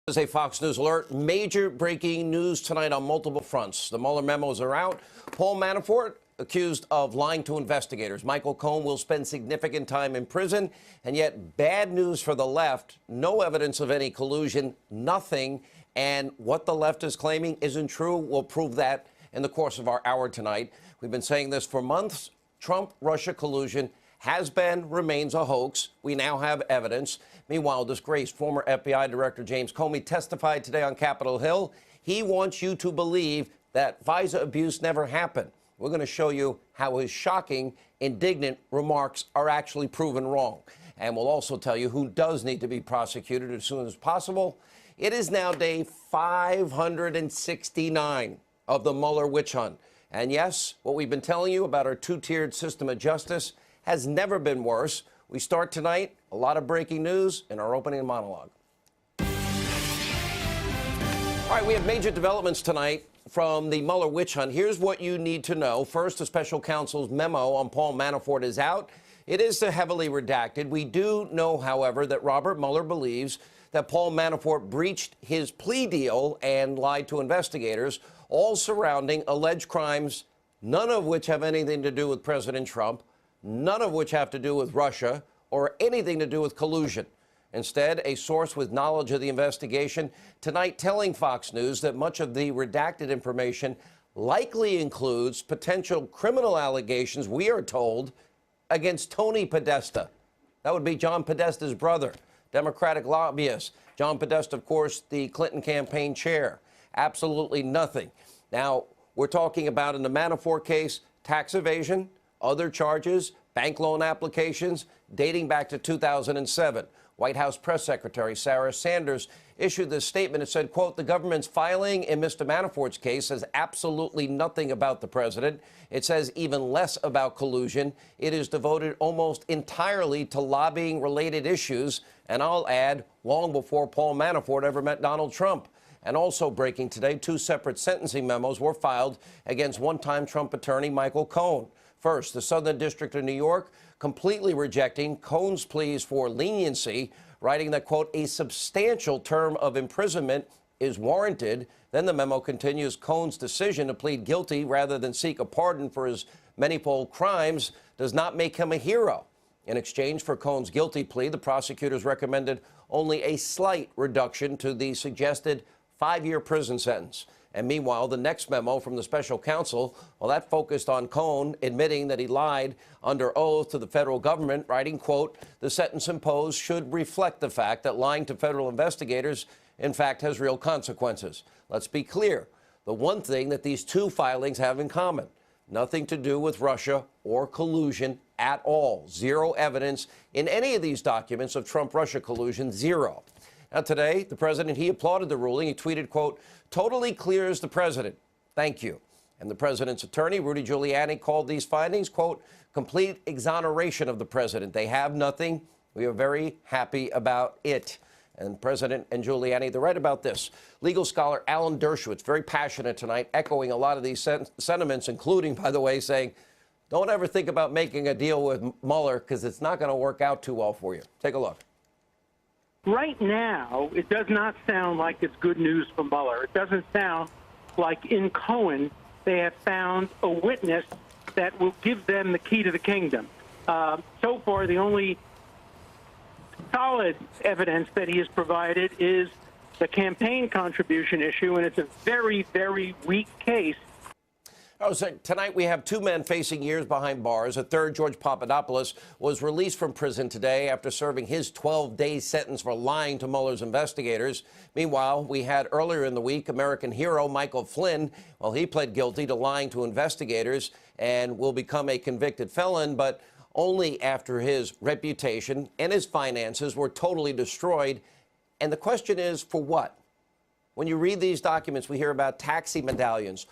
This is a Fox News alert. Major breaking news tonight on multiple fronts. The Mueller memos are out. Paul Manafort accused of lying to investigators. Michael Cohen will spend significant time in prison. And yet, bad news for the left. No evidence of any collusion, nothing. And what the left is claiming isn't true. We'll prove that in the course of our hour tonight. We've been saying this for months. Trump-Russia collusion has been, remains a hoax. We now have evidence. Meanwhile, disgraced former FBI Director James Comey testified today on Capitol Hill. He wants you to believe that FISA abuse never happened. We're going to show you how his shocking, indignant remarks are actually proven wrong. And we'll also tell you who does need to be prosecuted as soon as possible. It is now day 569 of the Mueller witch hunt. And yes, what we've been telling you about our two-tiered system of justice has never been worse. We start tonight, a lot of breaking news in our opening monologue. All right, we have major developments tonight from the Mueller witch hunt. Here's what you need to know. First, the special counsel's memo on Paul Manafort is out. It is heavily redacted. We do know, however, that Robert Mueller believes that Paul Manafort breached his plea deal and lied to investigators, all surrounding alleged crimes, none of which have anything to do with President Trump, none of which have to do with Russia or anything to do with collusion. Instead, a source with knowledge of the investigation tonight telling Fox News that much of the redacted information likely includes potential criminal allegations, we are told, against Tony Podesta. That would be John Podesta's brother, Democratic lobbyist. John Podesta, of course, the Clinton campaign chair. Absolutely nothing. Now, we're talking about in the Manafort case, tax evasion, other charges, bank loan applications dating back to 2007. White House Press Secretary Sarah Sanders issued this statement. It said, quote, the government's filing in Mr. Manafort's case says absolutely nothing about the president. It says even less about collusion. It is devoted almost entirely to lobbying related issues. And I'll add, long before Paul Manafort ever met Donald Trump. And also breaking today, two separate sentencing memos were filed against one-time Trump attorney Michael Cohen. First, the Southern District of New York completely rejecting Cohen's pleas for leniency, writing that, quote, a substantial term of imprisonment is warranted. Then the memo continues, Cohen's decision to plead guilty rather than seek a pardon for his manifold crimes does not make him a hero. In exchange for Cohen's guilty plea, the prosecutors recommended only a slight reduction to the suggested 5-year prison sentence. And meanwhile, the next memo from the special counsel, well, that focused on Cohen admitting that he lied under oath to the federal government, writing, quote, the sentence imposed should reflect the fact that lying to federal investigators, in fact, has real consequences. Let's be clear. The one thing that these two filings have in common, nothing to do with Russia or collusion at all. Zero evidence in any of these documents of Trump-Russia collusion, zero. Now, today, the president, he applauded the ruling. He tweeted, quote, totally clears the president. Thank you. And the president's attorney, Rudy Giuliani, called these findings, quote, complete exoneration of the president. They have nothing. We are very happy about it. And President and Giuliani, they're right about this. Legal scholar Alan Dershowitz, very passionate tonight, echoing a lot of these sentiments, including, by the way, saying, don't ever think about making a deal with Mueller because it's not going to work out too well for you. Take a look. Right now, it does not sound like it's good news for Mueller. It doesn't sound like in Cohen they have found a witness that will give them the key to the kingdom. So far, the only solid evidence that he has provided is the campaign contribution issue, and it's a very, very weak case. Oh, so tonight we have two men facing years behind bars. A third, George Papadopoulos, was released from prison today after serving his 12-day sentence for lying to Mueller's investigators. Meanwhile, we had earlier in the week American hero Michael Flynn. Well, he pled guilty to lying to investigators and will become a convicted felon, but only after his reputation and his finances were totally destroyed. And the question is, for what? When you read these documents, we hear about taxi medallions,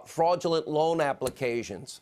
fraudulent loan applications,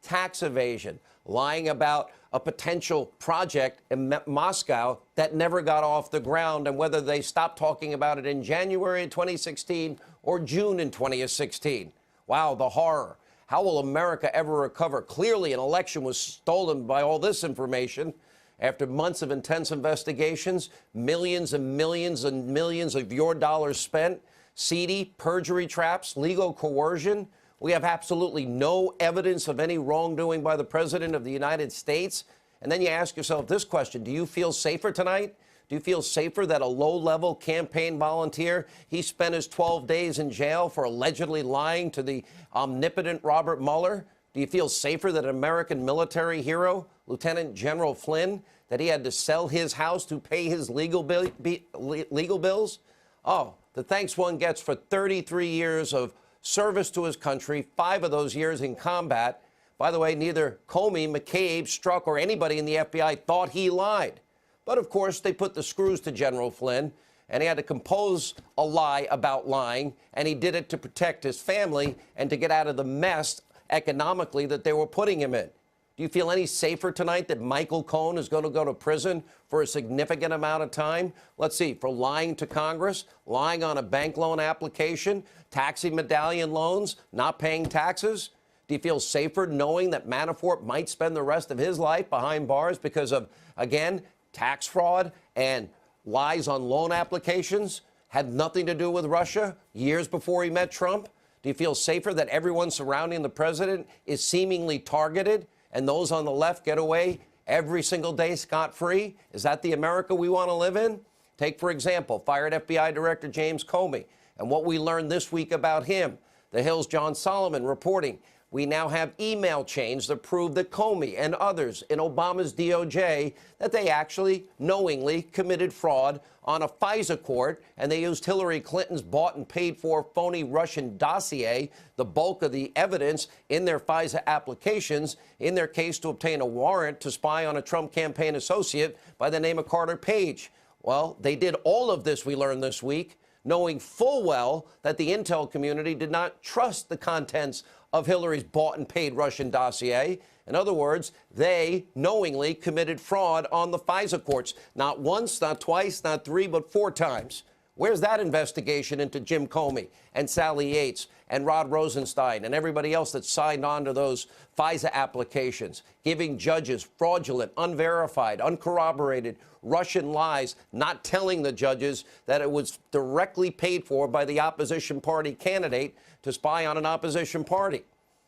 tax evasion, lying about a potential project in Moscow that never got off the ground, and whether they stopped talking about it in January 2016 or June in 2016. Wow, the horror. How will America ever recover? Clearly, an election was stolen by all this information. After months of intense investigations, millions and millions and millions of your dollars spent, seedy perjury traps, legal coercion, we have absolutely no evidence of any wrongdoing by the President of the United States. And then you ask yourself this question: do you feel safer tonight? Do you feel safer that a low-level campaign volunteer, he spent his 12 days in jail for allegedly lying to the omnipotent Robert Mueller? Do you feel safer that an American military hero, Lieutenant General Flynn, that he had to sell his house to pay his legal bills? Oh, the thanks one gets for 33 years of service to his country, 5 of those years in combat. By the way, neither Comey, McCabe, Strzok, or anybody in the FBI thought he lied. But, of course, they put the screws to General Flynn, and he had to compose a lie about lying, and he did it to protect his family and to get out of the mess economically that they were putting him in. Do you feel any safer tonight that Michael Cohen is going to go to prison for a significant amount of time? Let's see, for lying to Congress, lying on a bank loan application, taxi medallion loans, not paying taxes? Do you feel safer knowing that Manafort might spend the rest of his life behind bars because of, again, tax fraud and lies on loan applications? Had nothing to do with Russia years before he met Trump? Do you feel safer that everyone surrounding the president is seemingly targeted and those on the left get away every single day scot-free? Is that the America we want to live in? Take, for example, fired FBI Director James Comey and what we learned this week about him. The Hill's John Solomon reporting we now have email chains that prove that Comey and others in Obama's DOJ, that they actually knowingly committed fraud on a FISA court, and they used Hillary Clinton's bought and paid for phony Russian dossier, the bulk of the evidence in their FISA applications, in their case to obtain a warrant to spy on a Trump campaign associate by the name of Carter Page. Well, they did all of this, we learned this week, knowing full well that the intel community did not trust the contents of Hillary's bought and paid Russian dossier. In other words, they knowingly committed fraud on the FISA courts. Not once, not twice, not 3, but 4 times. Where's that investigation into Jim Comey and Sally Yates and Rod Rosenstein and everybody else that signed on to those FISA applications, giving judges fraudulent, unverified, uncorroborated Russian lies, not telling the judges that it was directly paid for by the opposition party candidate to spy on an opposition party?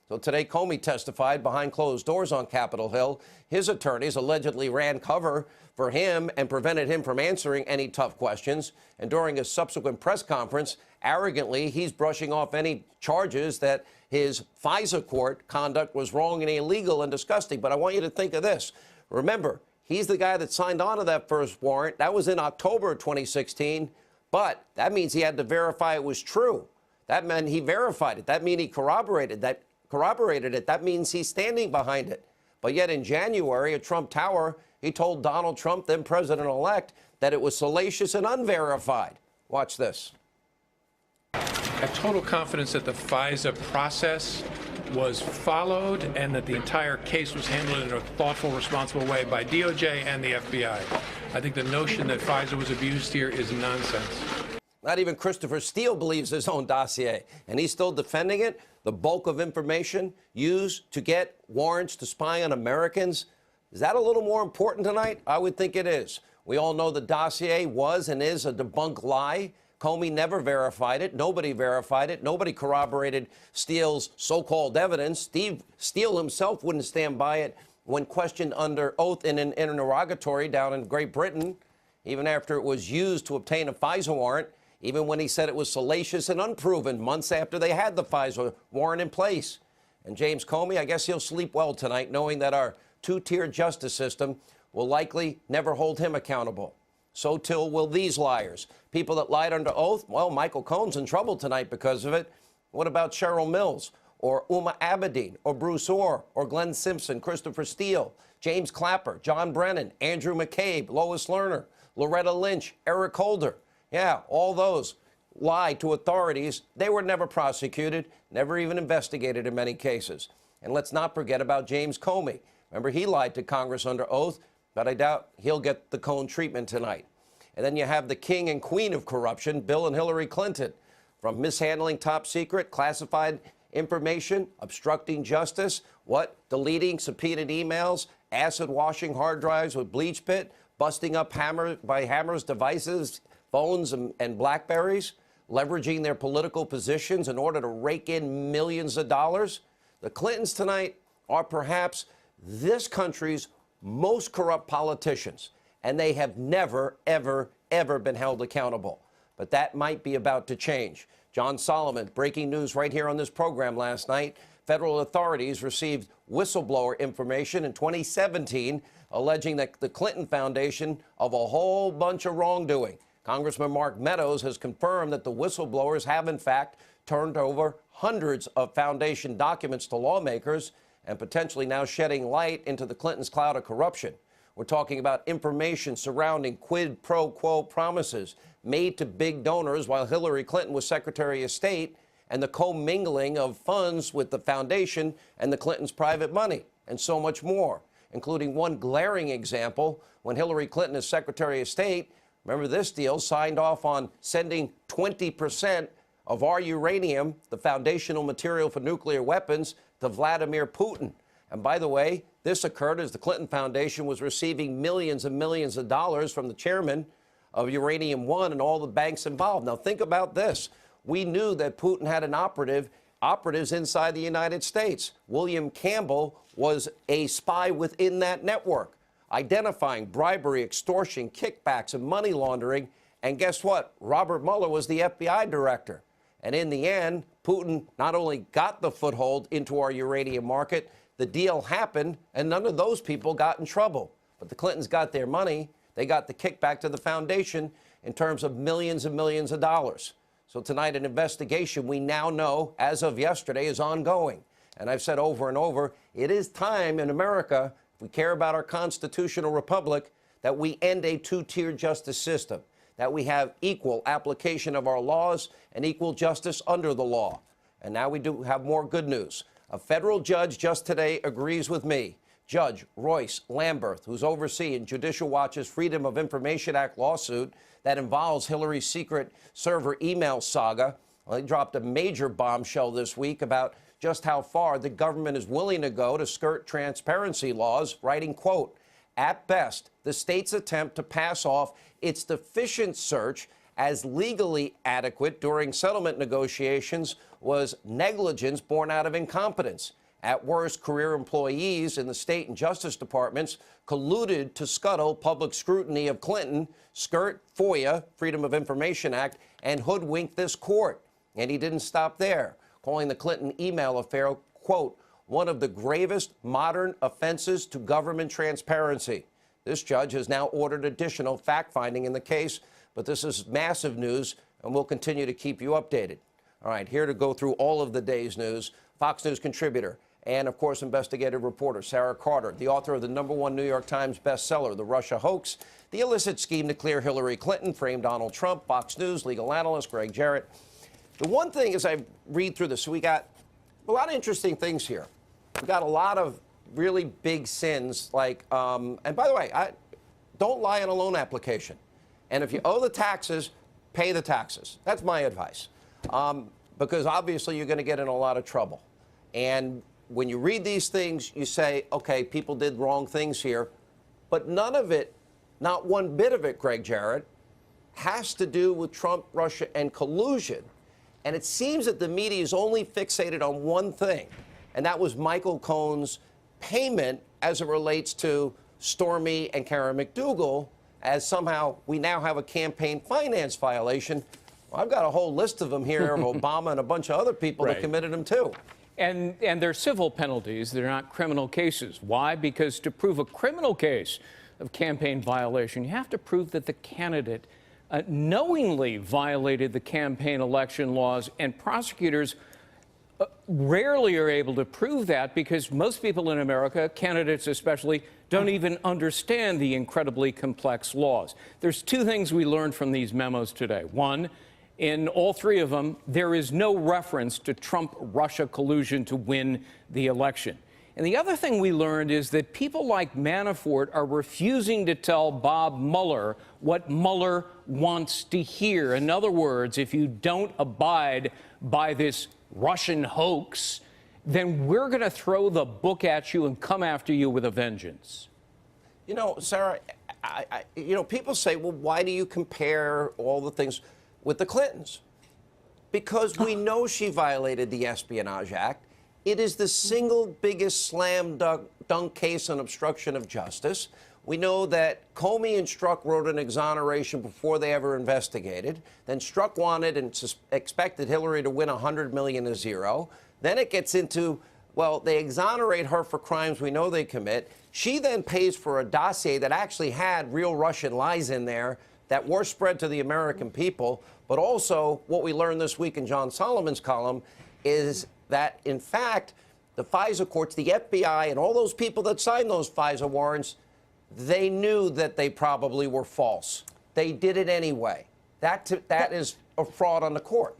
So today, Comey testified behind closed doors on Capitol Hill. His attorneys allegedly ran cover for him and prevented him from answering any tough questions. And during a subsequent press conference, arrogantly, he's brushing off any charges that his FISA court conduct was wrong and illegal and disgusting. But I want you to think of this. Remember, he's the guy that signed on to that first warrant. That was in October of 2016. But that means he had to verify it was true. That meant he verified it. That means he corroborated it. That means he's standing behind it. But yet in January at Trump Tower, he told Donald Trump, then president-elect, that it was salacious and unverified. Watch this. I have total confidence that the FISA process was followed and that the entire case was handled in a thoughtful, responsible way by DOJ and the FBI. I think the notion that FISA was abused here is nonsense. Not even Christopher Steele believes his own dossier, and he's still defending it. The bulk of information used to get warrants to spy on Americans. Is that a little more important tonight? I would think it is. We all know the dossier was and is a debunked lie. Comey never verified it. Nobody verified it. Nobody corroborated Steele's so-called evidence. Steele himself wouldn't stand by it when questioned under oath in an interrogatory down in Great Britain, even after it was used to obtain a FISA warrant, even when he said it was salacious and unproven months after they had the FISA warrant in place. And James Comey, I guess he'll sleep well tonight, knowing that our 2-tier justice system will likely never hold him accountable. So too will these liars. People that lied under oath, well, Michael Cohen's in trouble tonight because of it. What about Cheryl Mills, or Uma Abedin, or Bruce Orr, or Glenn Simpson, Christopher Steele, James Clapper, John Brennan, Andrew McCabe, Lois Lerner, Loretta Lynch, Eric Holder? Yeah, all those lied to authorities. They were never prosecuted, never even investigated in many cases. And let's not forget about James Comey. Remember, he lied to Congress under oath, but I doubt he'll get the Cohen treatment tonight. And then you have the king and queen of corruption, Bill and Hillary Clinton, from mishandling top secret, classified information, obstructing justice, what? Deleting subpoenaed emails, acid washing hard drives with bleach pit, busting up Hammer's devices, phones and Blackberries, leveraging their political positions in order to rake in millions of dollars. The Clintons tonight are perhaps this country's most corrupt politicians, and they have never, ever, ever been held accountable. But that might be about to change. John Solomon, breaking news right here on this program last night. Federal authorities received whistleblower information in 2017 alleging that the Clinton Foundation of a whole bunch of wrongdoing. Congressman Mark Meadows has confirmed that the whistleblowers have, in fact, turned over hundreds of foundation documents to lawmakers and potentially now shedding light into the Clintons' cloud of corruption. We're talking about information surrounding quid pro quo promises made to big donors while Hillary Clinton was Secretary of State, and the commingling of funds with the foundation and the Clintons' private money, and so much more, including one glaring example when Hillary Clinton, as Secretary of State, remember this deal, signed off on sending 20% of our uranium, the foundational material for nuclear weapons, to Vladimir Putin. And by the way, this occurred as the Clinton Foundation was receiving millions and millions of dollars from the chairman of Uranium One and all the banks involved. Now think about this. We knew that Putin had an operatives inside the United States. William Campbell was a spy within that network, identifying bribery, extortion, kickbacks, and money laundering. And guess what? Robert Mueller was the FBI director. And in the end, Putin not only got the foothold into our uranium market, the deal happened, and none of those people got in trouble. But the Clintons got their money. They got the kickback to the foundation in terms of millions and millions of dollars. So tonight, an investigation we now know, as of yesterday, is ongoing. And I've said over and over, it is time in America, if we care about our constitutional republic, that we end a two-tiered justice system, that we have equal application of our laws and equal justice under the law. And now we do have more good news. A federal judge just today agrees with me. Judge Royce Lamberth, who's overseeing Judicial Watch's Freedom of Information Act lawsuit that involves Hillary's secret server email saga. Well, he dropped a major bombshell this week about just how far the government is willing to go to skirt transparency laws, writing, quote, "At best, the state's attempt to pass off its deficient search as legally adequate during settlement negotiations was negligence born out of incompetence. At worst, career employees in the state and justice departments colluded to scuttle public scrutiny of Clinton, skirt FOIA, Freedom of Information Act, and hoodwink this court." And he didn't stop there, calling the Clinton email affair, quote, "one of the gravest modern offenses to government transparency." This judge has now ordered additional fact-finding in the case, but this is massive news, and we'll continue to keep you updated. All right, here to go through all of the day's news, Fox News contributor and, of course, investigative reporter Sarah Carter, the author of the #1 New York Times bestseller, The Russia Hoax, The Illicit Scheme to Clear Hillary Clinton, Frame Donald Trump, Fox News legal analyst Greg Jarrett. The one thing as I read through this, we got a lot of interesting things here. We got a lot of really big sins, like, and by the way, don't lie on a loan application. And if you owe the taxes, pay the taxes. That's my advice. Because obviously you're going to get in a lot of trouble. And when you read these things, you say, okay, people did wrong things here. But none of it, not one bit of it, Greg Jarrett, has to do with Trump, Russia, and collusion. And it seems that the media is only fixated on one thing, and that was Michael Cohen's payment as it relates to Stormy and Karen McDougal, as somehow we now have a campaign finance violation. Well, I've got a whole list of them here of Obama and a bunch of other people that committed them too. And they're civil penalties. They're not criminal cases. Why? Because to prove a criminal case of campaign violation, you have to prove that the candidate knowingly violated the campaign election laws, and prosecutors rarely are able to prove that because most people in America, candidates especially, don't even understand the incredibly complex laws. There's two things we learned from these memos today. One, in all three of them, there is no reference to Trump-Russia collusion to win the election. And the other thing we learned is that people like Manafort are refusing to tell Bob Mueller what Mueller wants to hear. In other words, if you don't abide by this Russian hoax, then we're going to throw the book at you and come after you with a vengeance. You know, Sarah, people say, well, why do you compare all the things with the Clintons? Because we know she violated the Espionage Act. It is the single biggest slam dunk case on obstruction of justice. We know that Comey and Strzok wrote an exoneration before they ever investigated. Then Strzok wanted and expected Hillary to win $100 million to zero. Then it gets into, well, they exonerate her for crimes we know they commit. She then pays for a dossier that actually had real Russian lies in there that were spread to the American people. But also, what we learned this week in John Solomon's column is that, in fact, the FISA courts, the FBI, and all those people that signed those FISA warrants, they knew that they probably were false. They did it anyway. That is a fraud on the court.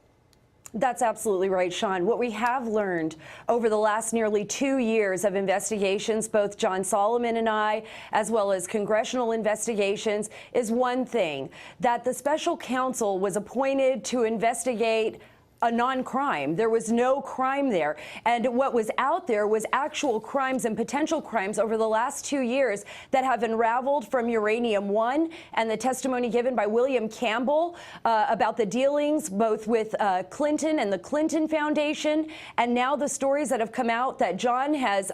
That's absolutely right, Sean. What we have learned over the last nearly 2 years of investigations, both John Solomon and I, as well as congressional investigations, is one thing, that the special counsel was appointed to investigate a non-crime. There was no crime there. And what was out there was actual crimes and potential crimes over the last 2 years that have unraveled from Uranium One and the testimony given by William Campbell about the dealings both with Clinton and the Clinton Foundation, and now the stories that have come out that John has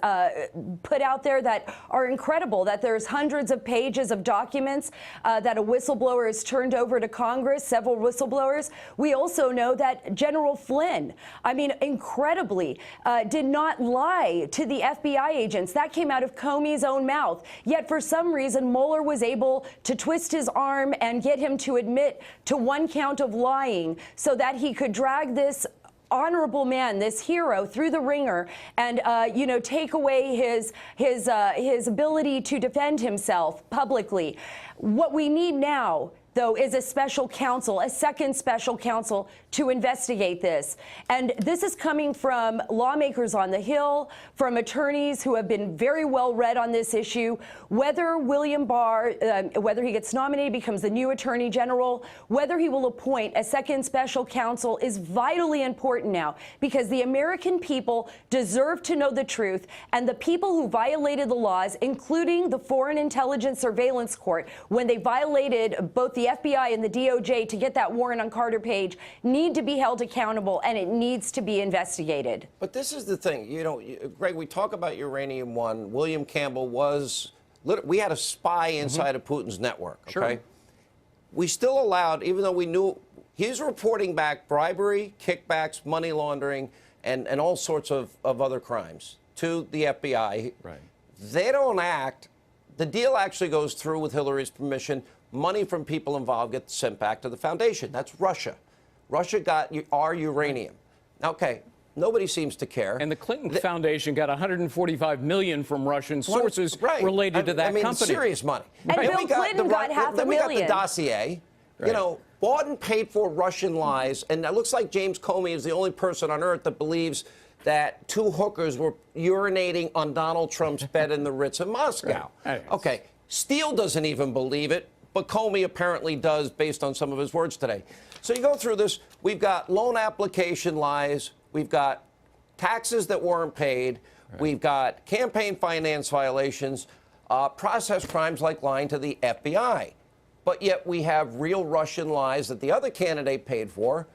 put out there that are incredible, that there's hundreds of pages of documents that a whistleblower has turned over to Congress, several whistleblowers. We also know that General Flynn, I mean, incredibly, did not lie to the FBI agents. That came out of Comey's own mouth. Yet, for some reason, Mueller was able to twist his arm and get him to admit to one count of lying so that he could drag this honorable man, this hero, through the ringer and, take away his ability to defend himself publicly. What we need now, though, is a special counsel, a second special counsel to investigate this. And this is coming from lawmakers on the Hill, from attorneys who have been very well read on this issue. Whether William Barr, whether he gets nominated, becomes the new attorney general, whether he will appoint a second special counsel is vitally important now, because the American people deserve to know the truth, and the people who violated the laws, including the Foreign Intelligence Surveillance Court, when they violated both the FBI and the DOJ to get that warrant on Carter Page, need to be held accountable, and it needs to be investigated. But this is the thing, Greg, we talk about Uranium One. William Campbell was, we had a spy inside of Putin's network, okay? Sure. We still allowed, even though we knew, he's reporting back bribery, kickbacks, money laundering, and all sorts of other crimes to the FBI. Right. They don't act. The deal actually goes through with Hillary's permission. Money from people involved gets sent back to the foundation. That's Russia. Russia got our uranium. Okay, nobody seems to care. And the Clinton Foundation got $145 million from Russian sources related to that company. Serious money. And Bill Clinton got $500 million. Then we got the dossier. Right. Bought and paid for Russian lies. And it looks like James Comey is the only person on earth that believes that two hookers were urinating on Donald Trump's bed in the Ritz in Moscow. Right. Okay, Steele doesn't even believe it, but Comey apparently does based on some of his words today. So you go through this, we've got loan application lies, we've got taxes that weren't paid, we've got campaign finance violations, process crimes like lying to the FBI. But yet we have real Russian lies that the other candidate paid for.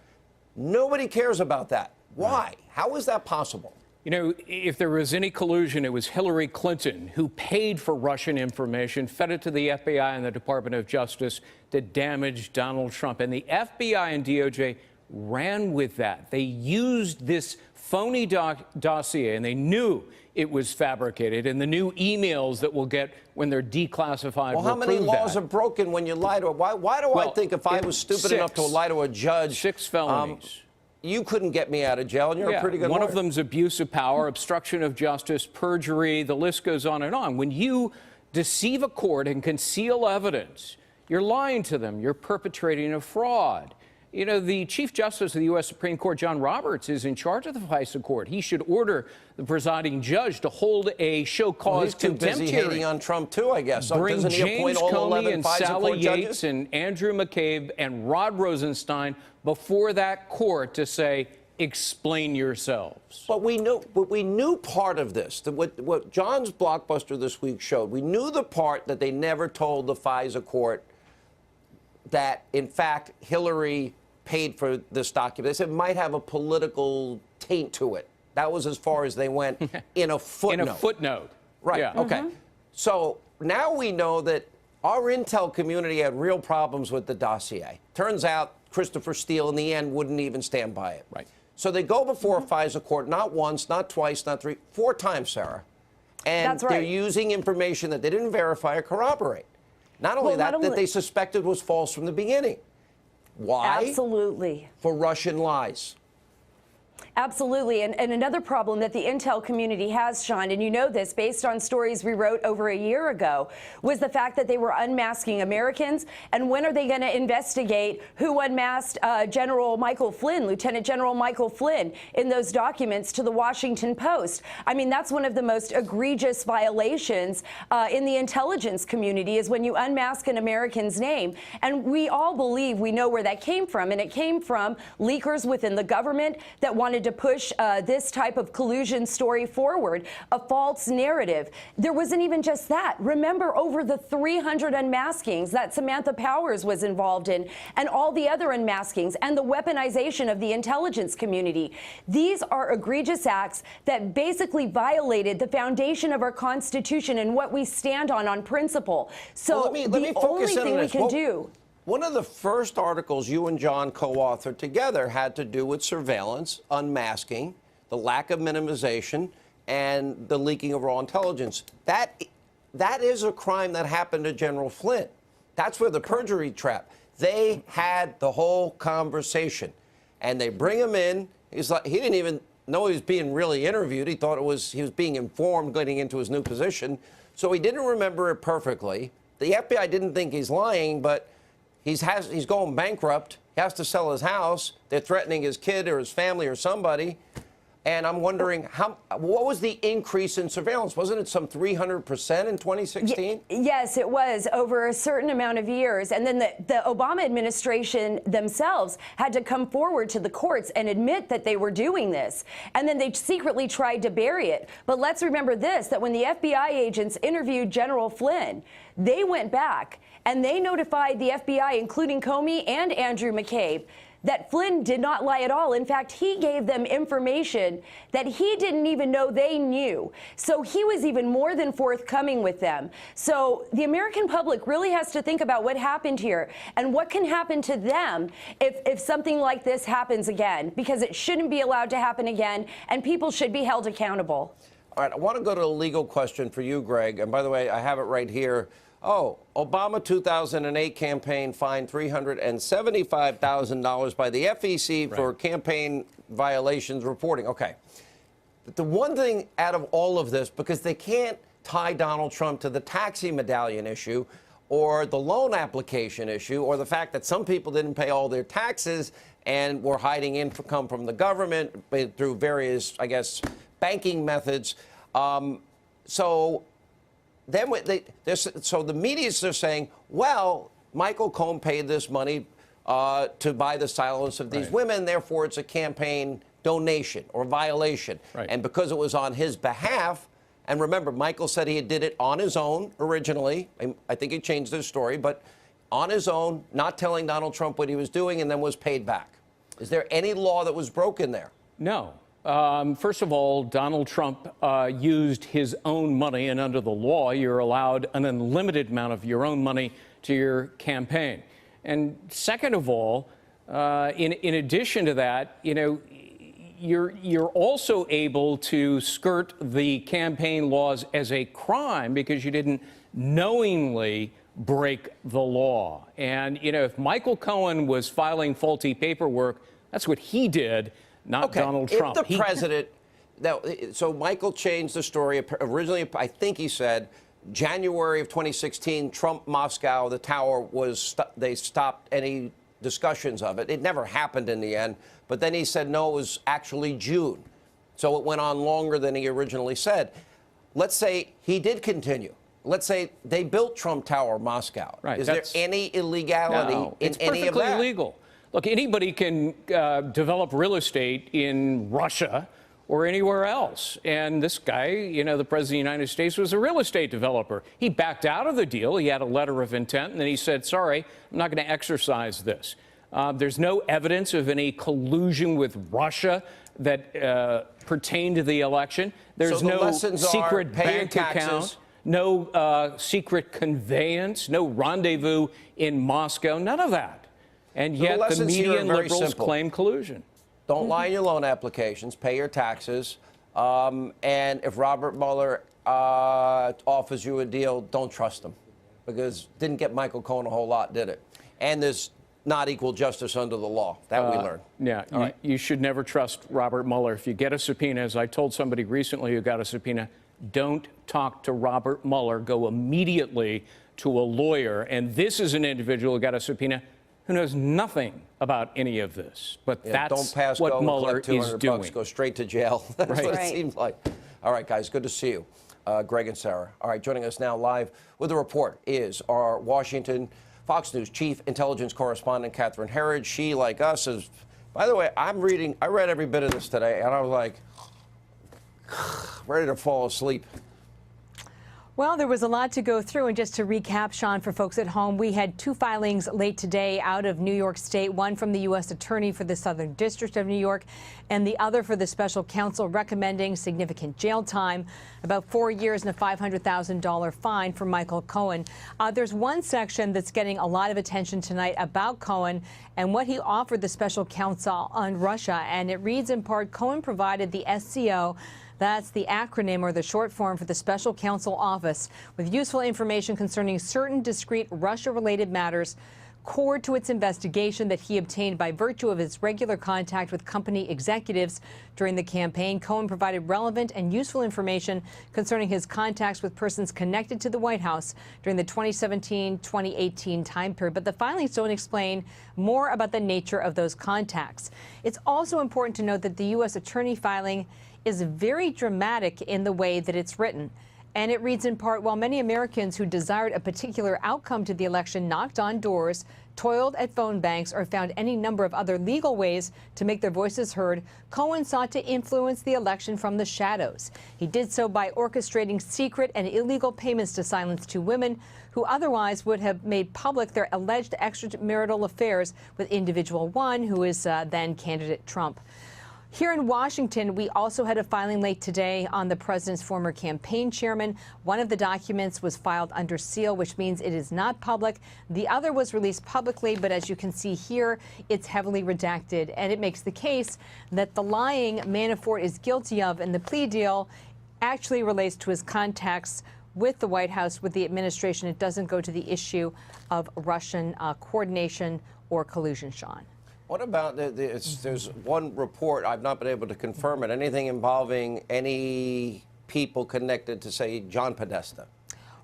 Nobody cares about that. Why? How is that possible? If there was any collusion, it was Hillary Clinton who paid for Russian information, fed it to the FBI and the Department of Justice to damage Donald Trump. And the FBI and DOJ ran with that. They used this phony dossier, and they knew it was fabricated, and the new emails that we'll get when they're declassified. Well, how many laws are broken when you lie to why do I think if I was stupid enough to lie to a judge? 6 felonies. You couldn't get me out of jail, and you're a pretty good one lawyer. of them's abuse of power, obstruction of justice, perjury, the list goes on and on. When you deceive a court and conceal evidence, you're lying to them, you're perpetrating a fraud. The Chief Justice of the U.S. Supreme Court, John Roberts, is in charge of the FISA court. He should order the presiding judge to hold a show cause contempt hearing. He's too busy hating on Trump, too, I guess. Bring Doesn't he appoint James all 11 Comey and FISA Sally court Yates judges? and Andrew McCabe and Rod Rosenstein before that court to say, explain yourselves. But we knew part of this. What John's blockbuster this week showed, we knew the part that they never told the FISA court that, in fact, Hillary paid for this document. They said it might have a political taint to it. That was as far as they went in a footnote. In a footnote. Right. Yeah. Okay. So now we know that our intel community had real problems with the dossier. Turns out Christopher Steele, in the end, wouldn't even stand by it. Right. So they go before a FISA court, not once, not twice, not three, 4 times, Sarah. And That's right. they're using information that they didn't verify or corroborate. Not only that they suspected was false from the beginning. Why? Absolutely. For Russian lies. Absolutely. And another problem that the intel community has, Sean, and you know this based on stories we wrote over a year ago, was the fact that they were unmasking Americans. And when are they going to investigate who unmasked General Michael Flynn, Lieutenant General Michael Flynn, in those documents to the Washington Post? I mean, that's one of the most egregious violations in the intelligence community, is when you unmask an American's name. And we all believe we know where that came from. And it came from leakers within the government that wanted to push this type of collusion story forward, a false narrative. There wasn't even just that. Remember, over the 300 unmaskings that Samantha Powers was involved in, and all the other unmaskings, and the weaponization of the intelligence community. These are egregious acts that basically violated the foundation of our Constitution and what we stand on principle. So let me the only thing we can do. One of the first articles you and John co-authored together had to do with surveillance, unmasking, the lack of minimization, and the leaking of raw intelligence. That is a crime that happened to General Flynn. That's where the perjury trap. They had the whole conversation, and they bring him in. He's like, he didn't even know he was being really interviewed. He thought he was being informed getting into his new position, so he didn't remember it perfectly. The FBI didn't think he's lying, but he's going bankrupt. He has to sell his house. They're threatening his kid or his family or somebody. And I'm wondering, what was the increase in surveillance? Wasn't it some 300% in 2016? Yes, it was over a certain amount of years. And then the Obama administration themselves had to come forward to the courts and admit that they were doing this. And then they secretly tried to bury it. But let's remember this, that when the FBI agents interviewed General Flynn, they went back and they notified the FBI, including Comey and Andrew McCabe, that Flynn did not lie at all. In fact, he gave them information that he didn't even know they knew. So he was even more than forthcoming with them. So the American public really has to think about what happened here and what can happen to them if something like this happens again, because it shouldn't be allowed to happen again, and people should be held accountable. All right, I want to go to a legal question for you, Greg. And by the way, I have it right here. Oh, Obama 2008 campaign fined $375,000 by the FEC for campaign violations reporting. Okay. But the one thing out of all of this, because they can't tie Donald Trump to the taxi medallion issue or the loan application issue or the fact that some people didn't pay all their taxes and were hiding income from the government through various, I guess, banking methods. Then so the media's are saying, well, Michael Cohen paid this money to buy the silence of these women, therefore it's a campaign donation or violation. And because it was on his behalf, and remember, Michael said he did it on his own originally. I think he changed his story, but on his own, not telling Donald Trump what he was doing, and then was paid back. Is there any law that was broken there? No. First of all, Donald Trump used his own money, and under the law, you're allowed an unlimited amount of your own money to your campaign. And second of all, in addition to that, you know, you're also able to skirt the campaign laws as a crime because you didn't knowingly break the law. And, you know, if Michael Cohen was filing faulty paperwork, that's what he did. Not Donald Trump. If the president, so Michael changed the story. Originally, I think he said January of 2016, Trump, Moscow, the tower they stopped any discussions of it. It never happened in the end. But then he said, no, it was actually June. So it went on longer than he originally said. Let's say he did continue. Let's say they built Trump Tower, Moscow. Is there any illegality in any of that? It's perfectly legal. Look, anybody can develop real estate in Russia or anywhere else. And this guy, you know, the president of the United States was a real estate developer. He backed out of the deal. He had a letter of intent, and then he said, sorry, I'm not going to exercise this. There's no evidence of any collusion with Russia that pertained to the election. There's So the no lessons secret are pay your bank account, taxes. no secret conveyance, no rendezvous in Moscow, none of that. And yet the lessons here media are and very liberals simple. claim collusion. Don't lie in your loan applications. Pay your taxes. And if Robert Mueller offers you a deal, don't trust him, because didn't get Michael Cohen a whole lot, did it? And there's not equal justice under the law. That we learned. Yeah, you should never trust Robert Mueller. If you get a subpoena, as I told somebody recently who got a subpoena, don't talk to Robert Mueller. Go immediately to a lawyer. And this is an individual who got a subpoena who knows nothing about any of this. But Yeah, that's don't pass what go and Mueller collect is $200, doing. go straight to jail. That's Right. what it Right. seems like. All right, guys, good to see you. Greg and Sarah. All right, joining us now live with a report is our Washington Fox News chief intelligence correspondent, Catherine Herridge. She, like us, is, by the way, I read every bit of this today, and I was like, ready to fall asleep. Well, there was a lot to go through, and just to recap, Sean, for folks at home, we had two filings late today out of New York State, one from the U.S. Attorney for the Southern District of New York, and the other for the Special Counsel, recommending significant jail time, about 4 years and a $500,000 fine for Michael Cohen. There's one section that's getting a lot of attention tonight about Cohen and what he offered the Special Counsel on Russia, and it reads in part, Cohen provided the SCO, that's the acronym or the short form for the Special Counsel Office, with useful information concerning certain discrete Russia-related matters core to its investigation that he obtained by virtue of his regular contact with company executives during the campaign. Cohen provided relevant and useful information concerning his contacts with persons connected to the White House during the 2017-2018 time period. But the filings don't explain more about the nature of those contacts. It's also important to note that the U.S. Attorney filing is very dramatic in the way that it's written. And it reads in part, while many Americans who desired a particular outcome to the election knocked on doors, toiled at phone banks, or found any number of other legal ways to make their voices heard, Cohen sought to influence the election from the shadows. He did so by orchestrating secret and illegal payments to silence two women who otherwise would have made public their alleged extramarital affairs with individual one, who is then candidate Trump. Here in Washington, we also had a filing late today on the president's former campaign chairman. One of the documents was filed under seal, which means it is not public. The other was released publicly, but as you can see here, it's heavily redacted. And it makes the case that the lying Manafort is guilty of in the plea deal actually relates to his contacts with the White House, with the administration. It doesn't go to the issue of Russian coordination or collusion, Sean. What about there's one report, I've not been able to confirm it, anything involving any people connected to, say, John Podesta?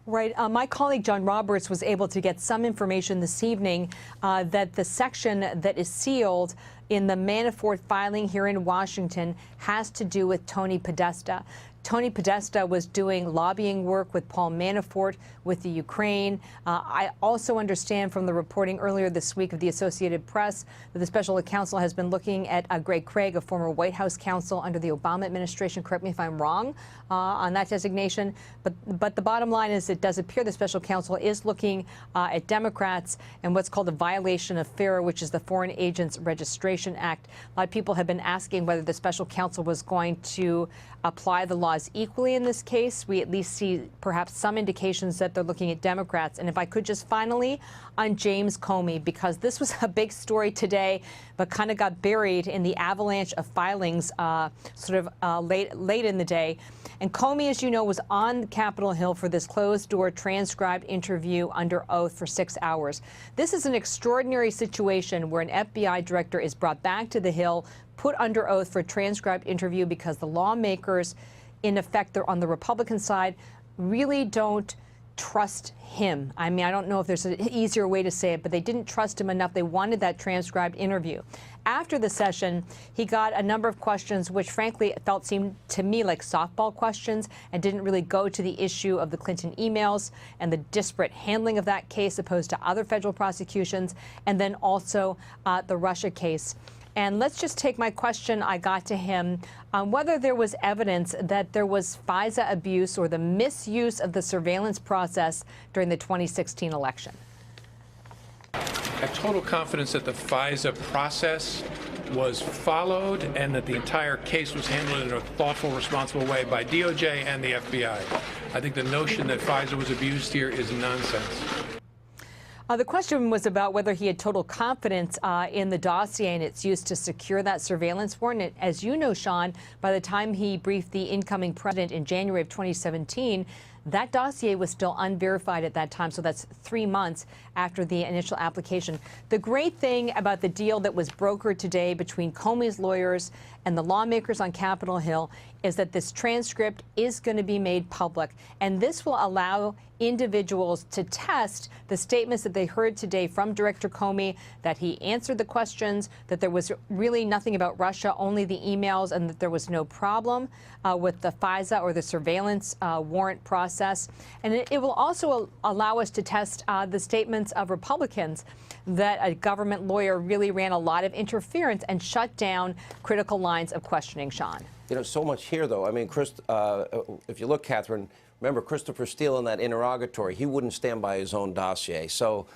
Right. My colleague John Roberts was able to get some information this evening that the section that is sealed in the Manafort filing here in Washington has to do with Tony Podesta. Tony Podesta was doing lobbying work with Paul Manafort with the Ukraine. I also understand from the reporting earlier this week of the Associated Press that the Special Counsel has been looking at Greg Craig, a former White House counsel under the Obama administration. Correct me if I'm wrong on that designation. But the bottom line is it does appear the Special Counsel is looking at Democrats and what's called a violation of FIRA, which is the Foreign Agents Registration Act. A lot of people have been asking whether the Special Counsel was going to apply the laws equally in this case. We at least see perhaps some indications that they're looking at Democrats. And if I could just finally on James Comey, because this was a big story today, but kind of got buried in the avalanche of filings late in the day. And Comey, as you know, was on Capitol Hill for this closed-door transcribed interview under oath for 6 hours. This is an extraordinary situation where an FBI director is brought back to the Hill, put under oath for a transcribed interview because the lawmakers, in effect, they're on the Republican side, really don't trust him. I mean, I don't know if there's an easier way to say it, but they didn't trust him enough. They wanted that transcribed interview. after the session, he got a number of questions which frankly seemed to me like softball questions and didn't really go to the issue of the Clinton emails and the disparate handling of that case opposed to other federal prosecutions, and then also the Russia case. And let's just take my question I got to him on whether there was evidence that there was FISA abuse or the misuse of the surveillance process during the 2016 election. I have total confidence that the FISA process was followed and that the entire case was handled in a thoughtful, responsible way by DOJ and the FBI. I think the notion that FISA was abused here is nonsense. The question was about whether he had total confidence in the dossier and its use to secure that surveillance warrant. And as you know, Sean, by the time he briefed the incoming president in January of 2017, that dossier was still unverified at that time, so that's 3 months after the initial application. The great thing about the deal that was brokered today between Comey's lawyers and the lawmakers on Capitol Hill is that this transcript is going to be made public, and this will allow individuals to test the statements that they heard today from Director Comey, that he answered the questions, that there was really nothing about Russia, only the emails, and that there was no problem with the FISA or the surveillance warrant process. And it will also allow us to test the statements of Republicans that a government lawyer really ran a lot of interference and shut down critical lines of questioning, Sean. You know, so much here, though. I mean, if you look, Catherine, remember Christopher Steele in that interrogatory, he wouldn't stand by his own dossier. So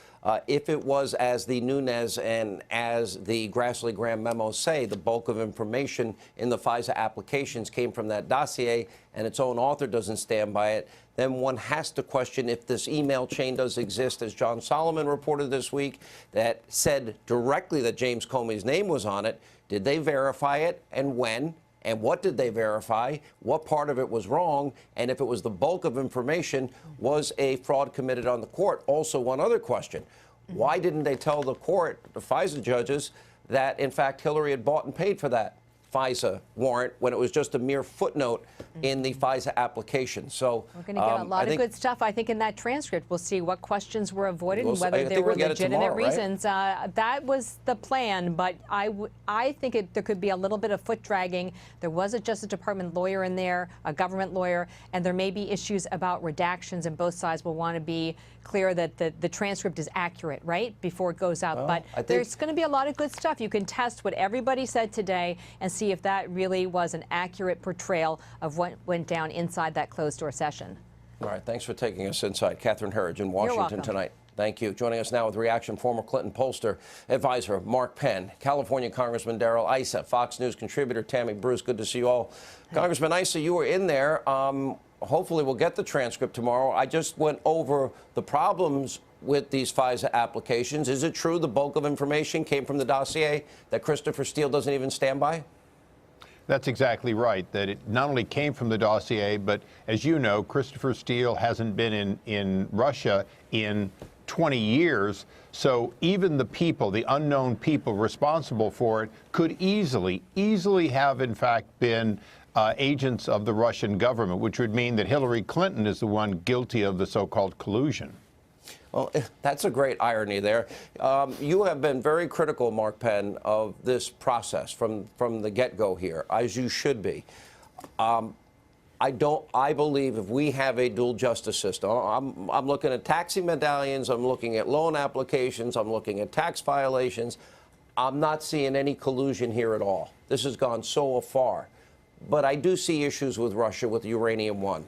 if it was as the Nunes and as the Grassley-Graham memos say, the bulk of information in the FISA applications came from that dossier and its own author doesn't stand by it, then one has to question if this email chain does exist, as John Solomon reported this week, that said directly that James Comey's name was on it. Did they verify it, and when? And what did they verify? What part of it was wrong? And if it was the bulk of information, was a fraud committed on the court? Also, one other question. Why didn't they tell the court, the FISA judges, that, in fact, Hillary had bought and paid for that FISA warrant when it was just a mere footnote in the FISA application? So we're going to get a lot of good stuff, I think, in that transcript. We'll see what questions were avoided and whether there were legitimate reasons. Right? That was the plan, but I think there could be a little bit of foot dragging. There was a Justice Department lawyer in there, a government lawyer, and there may be issues about redactions, and both sides will want to be clear that the transcript is accurate, right, before it goes out. Well, but there's going to be a lot of good stuff. You can test what everybody said today and see if that really was an accurate portrayal of what went down inside that closed-door session. All right. Thanks for taking us inside. Catherine Herridge in Washington tonight. Thank you. Joining us now with reaction, former Clinton pollster advisor Mark Penn, California Congressman Darrell Issa, Fox News contributor Tammy Bruce. Good to see you all. Congressman Issa, you were in there. Hopefully we'll get the transcript tomorrow. I just went over the problems with these FISA applications. Is it true the bulk of information came from the dossier that Christopher Steele doesn't even stand by? That's exactly right, that it not only came from the dossier, but as you know, Christopher Steele hasn't been in Russia in 20 years. So even the people, the unknown people responsible for it, could easily have, in fact, been agents of the Russian government, which would mean that Hillary Clinton is the one guilty of the so-called collusion. Well, that's a great irony there. You have been very critical, Mark Penn, of this process from the get-go here, as you should be. I believe if we have a dual justice system, I'm looking at taxi medallions, I'm looking at loan applications, I'm looking at tax violations. I'm not seeing any collusion here at all. This has gone so far. But I do see issues with Russia with Uranium One,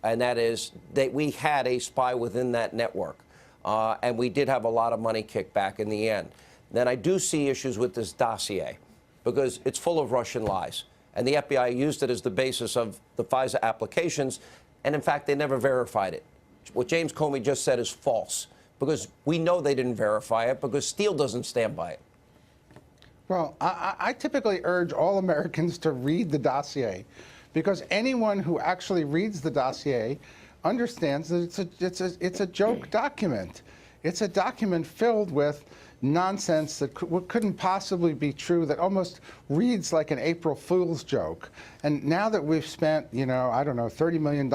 and that is that we had a spy within that network. And we did have a lot of money kicked back in the end. Then I do see issues with this dossier because it's full of Russian lies. And the FBI used it as the basis of the FISA applications. And in fact, they never verified it. What James Comey just said is false because we know they didn't verify it because Steele doesn't stand by it. Well, I typically urge all Americans to read the dossier because anyone who actually reads the dossier understands that it's a joke document. It's a document filled with nonsense that couldn't possibly be true, that almost reads like an April Fool's joke. And now that we've spent, I don't know, $30 million,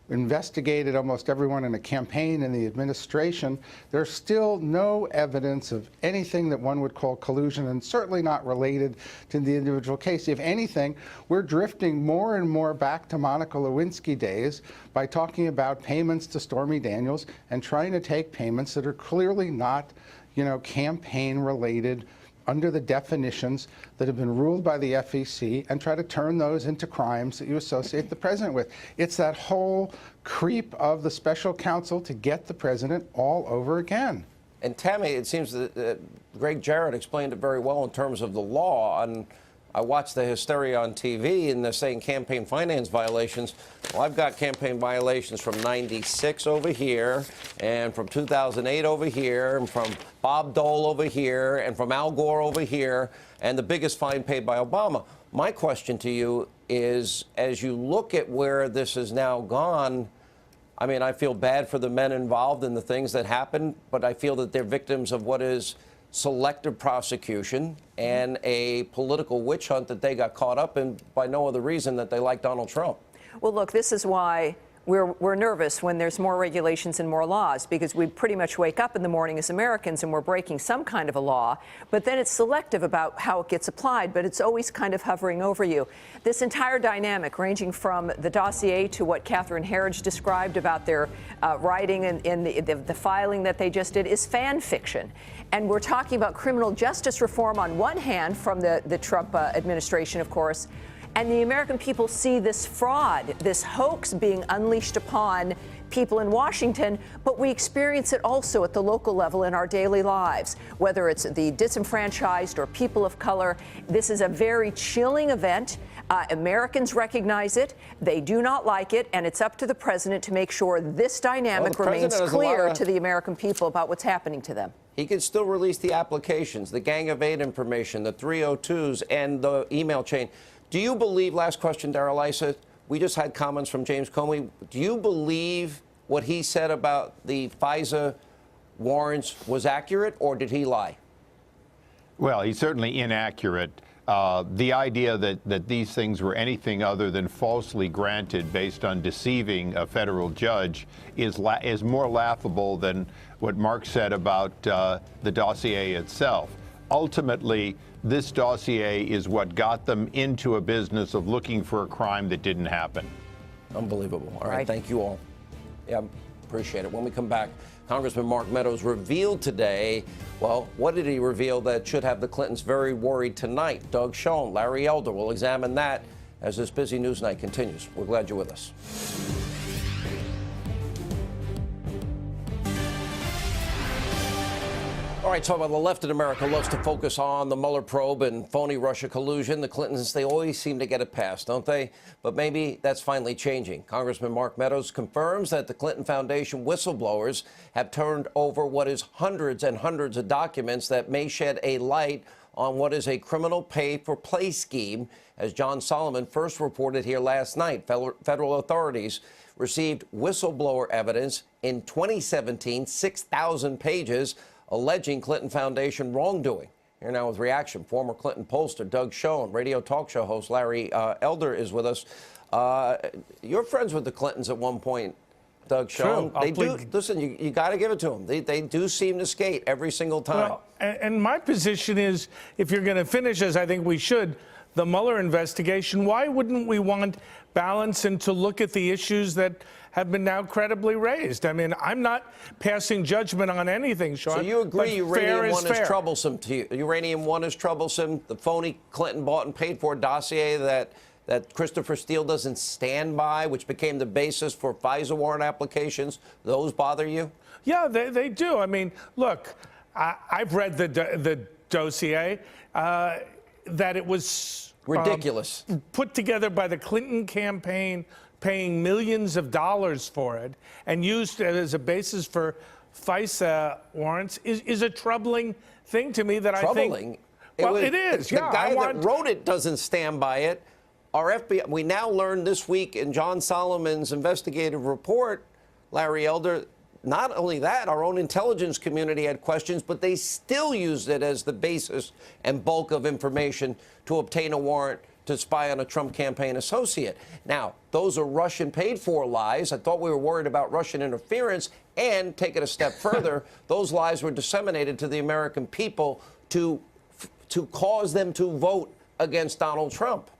investigated almost everyone in a campaign in the administration, there's still no evidence of anything that one would call collusion, and certainly not related to the individual case. If anything, we're drifting more and more back to Monica Lewinsky days by talking about payments to Stormy Daniels and trying to take payments that are clearly not, campaign related under the definitions that have been ruled by the FEC, and try to turn those into crimes that you associate the president with. It's that whole creep of the special counsel to get the president all over again. And Tammy, it seems that Greg Jarrett explained it very well in terms of the law. And I watched the hysteria on TV, and they're saying campaign finance violations. Well, I've got campaign violations from '96 over here, and from 2008 over here, and from Bob Dole over here, and from Al Gore over here, and the biggest fine paid by Obama. My question to you is, as you look at where this has now gone, I mean, I feel bad for the men involved in the things that happened, but I feel that they're victims of what is selective prosecution and a political witch hunt that they got caught up in by no other reason that they like Donald Trump. Well, look, this is why we're nervous when there's more regulations and more laws, because we pretty much wake up in the morning as Americans and we're breaking some kind of a law, but then it's selective about how it gets applied, but it's always kind of hovering over you. This entire dynamic, ranging from the dossier to what Catherine Herridge described about their writing and the filing that they just did, is fan fiction. And we're talking about criminal justice reform on one hand from the Trump administration, of course, and the American people see this fraud, this hoax being unleashed upon people in Washington, but we experience it also at the local level in our daily lives, whether it's the disenfranchised or people of color. This is a very chilling event. Americans recognize it. They do not like it, and it's up to the president to make sure this dynamic remains clear to the American people about what's happening to them. He can still release the applications, the Gang of Eight information, the 302s, and the email chain. Do you believe, last question, Darrell Issa, we just had comments from James Comey. Do you believe what he said about the FISA warrants was accurate, or did he lie? Well, he's certainly inaccurate. The idea that these things were anything other than falsely granted based on deceiving a federal judge is more laughable than what Mark said about the dossier itself. Ultimately, this dossier is what got them into a business of looking for a crime that didn't happen. Unbelievable. All right, thank you all. Yeah, appreciate it. When we come back, Congressman Mark Meadows revealed today, well, what did he reveal that should have the Clintons very worried tonight? Doug Schoen, Larry Elder will examine that as this busy news night continues. We're glad you're with us. All right, so while the left in America loves to focus on the Mueller probe and phony Russia collusion, the Clintons, they always seem to get it passed, don't they? But maybe that's finally changing. Congressman Mark Meadows confirms that the Clinton Foundation whistleblowers have turned over what is hundreds and hundreds of documents that may shed a light on what is a criminal pay-for-play scheme, as John Solomon first reported here last night. Federal authorities received whistleblower evidence in 2017, 6,000 pages, alleging Clinton Foundation wrongdoing. Here now with reaction, former Clinton pollster Doug Schoen, radio talk show host Larry Elder is with us. You're friends with the Clintons at one point, Doug Schoen. They do. Listen, you got to give it to them. They do seem to skate every single time. Well, and my position is, if you're going to finish, as I think we should, the Mueller investigation, why wouldn't we want balance and to look at the issues that have been now credibly raised? I mean, I'm not passing judgment on anything, Sean. So you agree Uranium One is troublesome to you? Uranium One is troublesome. The phony Clinton bought and paid for dossier that Christopher Steele doesn't stand by, which became the basis for FISA warrant applications, those bother you? Yeah, they do. I mean, look, I've read the dossier, that it was ridiculous, put together by the Clinton campaign, paying millions of dollars for it, and used it as a basis for FISA warrants is a troubling thing to me that I think... Well, it is. The guy that wrote it doesn't stand by it. Our FBI, we now learned this week in John Solomon's investigative report, Larry Elder, not only that, our own intelligence community had questions, but they still used it as the basis and bulk of information to obtain a warrant to spy on a Trump campaign associate. Now, those are Russian paid-for lies. I thought we were worried about Russian interference. And take it a step further, those lies were disseminated to the American people to cause them to vote against Donald Trump.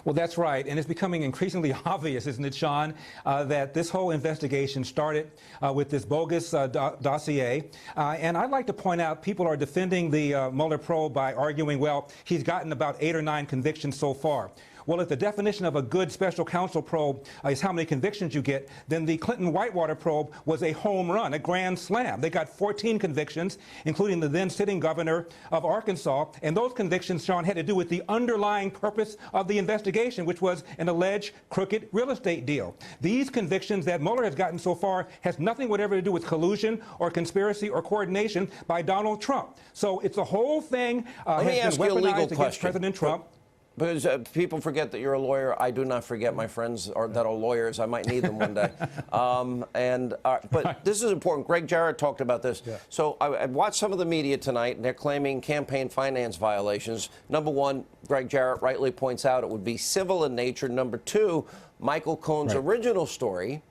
Well, that's right. And it's becoming increasingly obvious, isn't it, Sean, that this whole investigation started with this bogus dossier. And I'd like to point out people are defending the Mueller probe by arguing, well, he's gotten about 8 or 9 convictions so far. Well, if the definition of a good special counsel probe is how many convictions you get, then the Clinton-Whitewater probe was a home run, a grand slam. They got 14 convictions, including the then sitting governor of Arkansas. And those convictions, Sean, had to do with the underlying purpose of the investigation, which was an alleged crooked real estate deal. These convictions that Mueller has gotten so far has nothing whatever to do with collusion or conspiracy or coordination by Donald Trump. So it's a whole thing has been weaponized against President Trump. Because people forget that you're a lawyer. I do not forget my friends that are lawyers. I might need them one day. But this is important. Greg Jarrett talked about this. Yeah. So I watched some of the media tonight, and they're claiming campaign finance violations. Number one, Greg Jarrett rightly points out it would be civil in nature. Number two, Michael Cohen's original story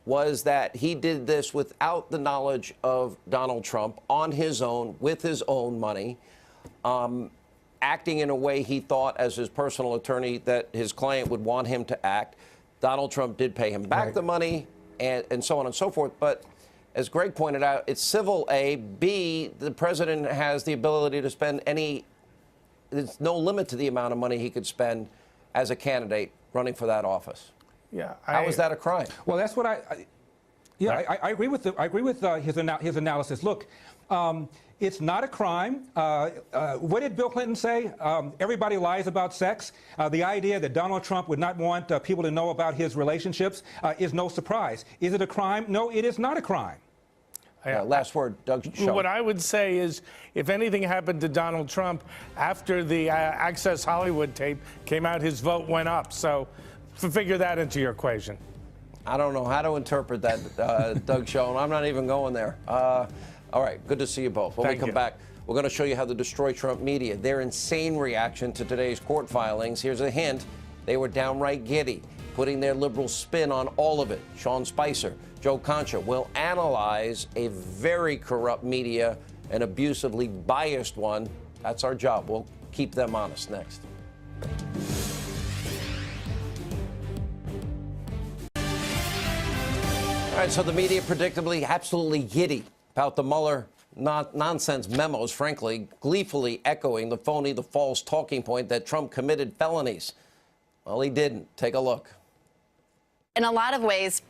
was that he did this without the knowledge of Donald Trump, on his own, with his own money. Acting in a way he thought, as his personal attorney, that his client would want him to act. Donald Trump did pay him back the money, and so on and so forth. But as Greg pointed out, it's civil, A. B, the president has the ability to spend there's no limit to the amount of money he could spend as a candidate running for that office. Yeah. How is that a crime? Well, that's what I agree with his analysis. Look, it's not a crime. What did Bill Clinton say? Everybody lies about sex. The idea that Donald Trump would not want people to know about his relationships is no surprise. Is it a crime? No, it is not a crime. Last word, Doug. What I would say is, if anything happened to Donald Trump after the Access Hollywood tape came out, his vote went up. So figure that into your equation. I don't know how to interpret that, Doug Schoen. I'm not even going there. All right, good to see you both. When we come back, we're going to show you how the Destroy Trump media, their insane reaction to today's court filings. Here's a hint. They were downright giddy, putting their liberal spin on all of it. Sean Spicer, Joe Concha will analyze a very corrupt media, an abusively biased one. That's our job. We'll keep them honest next. All right, so the media predictably absolutely giddy about the Mueller nonsense memos, frankly, gleefully echoing the phony, the false talking point that Trump committed felonies. Well, he didn't. Take a look. In a lot of ways,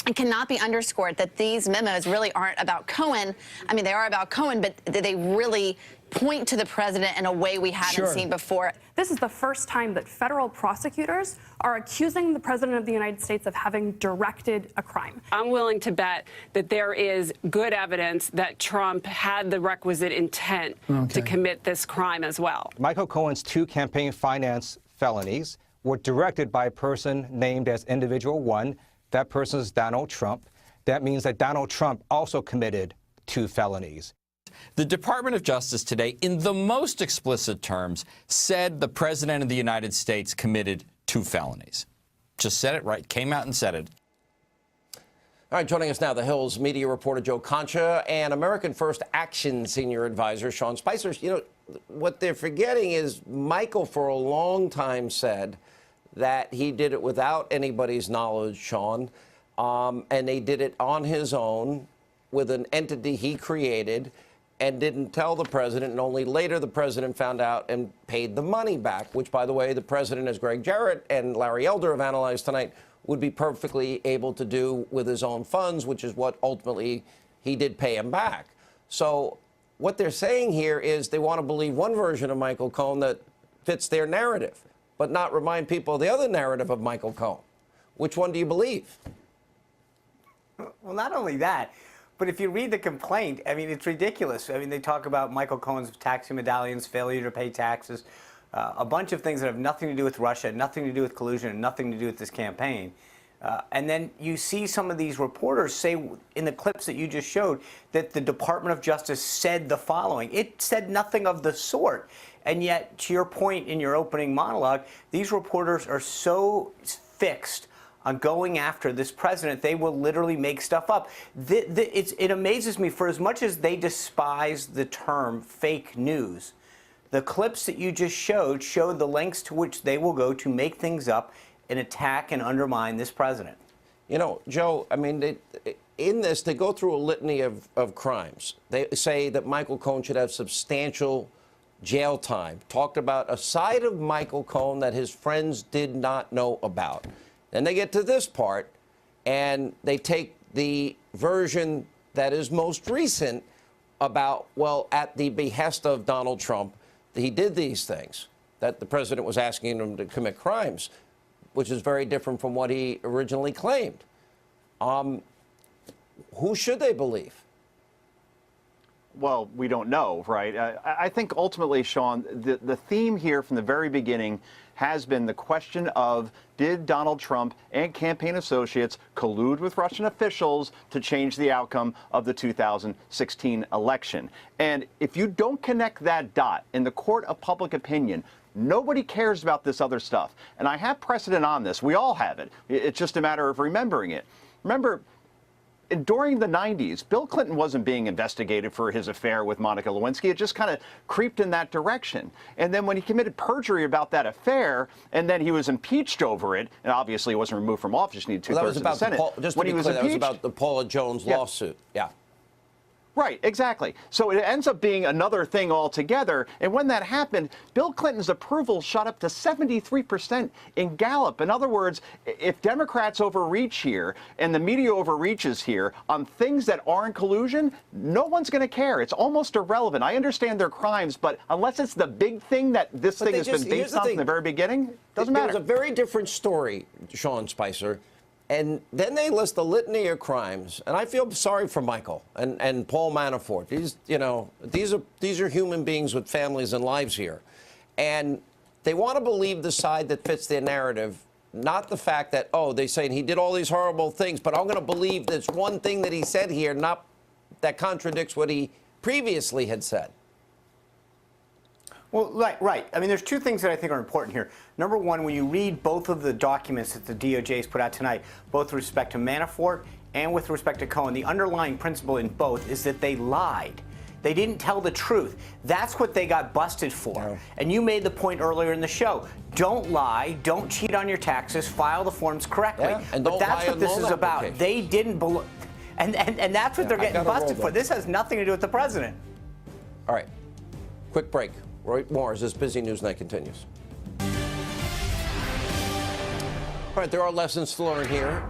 it cannot be underscored that these memos really aren't about Cohen. I mean, they are about Cohen, but they really point to the president in a way we haven't seen before. This is the first time that federal prosecutors are accusing the president of the United States of having directed a crime. I'm willing to bet that there is good evidence that Trump had the requisite intent to commit this crime as well. Michael Cohen's 2 campaign finance felonies were directed by a person named as Individual 1. That person is Donald Trump. That means that Donald Trump also committed 2 felonies. The Department of Justice today, in the most explicit terms, said the President of the United States committed 2 felonies. Just said it right, came out and said it. All right, joining us now, the Hill's media reporter Joe Concha and American First Action senior advisor Sean Spicer. You know, what they're forgetting is Michael for a long time said that he did it without anybody's knowledge, Sean, and they did it on his own with an entity he created and didn't tell the president, and only later the president found out and paid the money back, which, by the way, the president, as Greg Jarrett and Larry Elder have analyzed tonight, would be perfectly able to do with his own funds, which is what ultimately he did pay him back. So what they're saying here is they want to believe one version of Michael Cohen that fits their narrative, but not remind people of the other narrative of Michael Cohen. Which one do you believe? Well, not only that, but if you read the complaint, I mean, it's ridiculous. I mean, they talk about Michael Cohen's taxi medallions, failure to pay taxes, a bunch of things that have nothing to do with Russia, nothing to do with collusion, and nothing to do with this campaign. And then you see some of these reporters say in the clips that you just showed that the Department of Justice said the following. It said nothing of the sort. And yet, to your point in your opening monologue, these reporters are so fixed on going after this president, they will literally make stuff up. It amazes me, for as much as they despise the term fake news, the clips that you just showed show the lengths to which they will go to make things up and attack and undermine this president. You know, Joe, I mean, in this, they go through a litany of crimes. They say that Michael Cohen should have substantial jail time. Talked about a side of Michael Cohen that his friends did not know about. Then they get to this part, and they take the version that is most recent about, well, at the behest of Donald Trump, he did these things, that the president was asking him to commit crimes, which is very different from what he originally claimed. Who should they believe? Well, we don't know, right? I think ultimately, Sean, the theme here from the very beginning has been the question of, did Donald Trump and campaign associates collude with Russian officials to change the outcome of the 2016 election? And if you don't connect that dot in the court of public opinion, nobody cares about this other stuff. And I have precedent on this. We all have it. It's just a matter of remembering it. Remember, during the 90s, Bill Clinton wasn't being investigated for his affair with Monica Lewinsky. It just kind of creeped in that direction. And then when he committed perjury about that affair, and then he was impeached over it, and obviously he wasn't removed from office, you need two-thirds of the Senate. Just to be clear, that was about the Paula Jones lawsuit. Yeah. Right, exactly. So it ends up being another thing altogether. And when that happened, Bill Clinton's approval shot up to 73% in Gallup. In other words, if Democrats overreach here and the media overreaches here on things that aren't collusion, no one's going to care. It's almost irrelevant. I understand their crimes, but unless it's the big thing that this thing has been based on from the very beginning, it doesn't matter. It was a very different story, Sean Spicer. And then they list a litany of crimes, and I feel sorry for Michael and Paul Manafort. These are human beings with families and lives here, and they want to believe the side that fits their narrative, not the fact that, oh, they say he did all these horrible things, but I'm going to believe there's one thing that he said here, not that contradicts what he previously had said. Well, right. I mean, there's two things that I think are important here. Number one, when you read both of the documents that the DOJ has put out tonight, both with respect to Manafort and with respect to Cohen, the underlying principle in both is that they lied. They didn't tell the truth. That's what they got busted for. Yeah. And you made the point earlier in the show. Don't lie. Don't cheat on your taxes. File the forms correctly. Yeah, and but that's what this is about. They didn't belong. And that's what they're getting busted for. This has nothing to do with the president. All right. Quick break. Right, more as this busy news night continues. All right, there are lessons to learn here.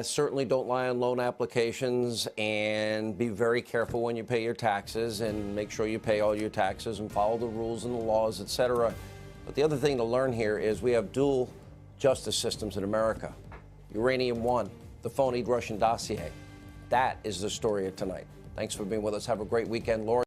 Certainly don't lie on loan applications, and be very careful when you pay your taxes, and make sure you pay all your taxes and follow the rules and the laws, etc. But the other thing to learn here is we have dual justice systems in America. Uranium One, the phonied Russian dossier. That is the story of tonight. Thanks for being with us. Have a great weekend, Laura.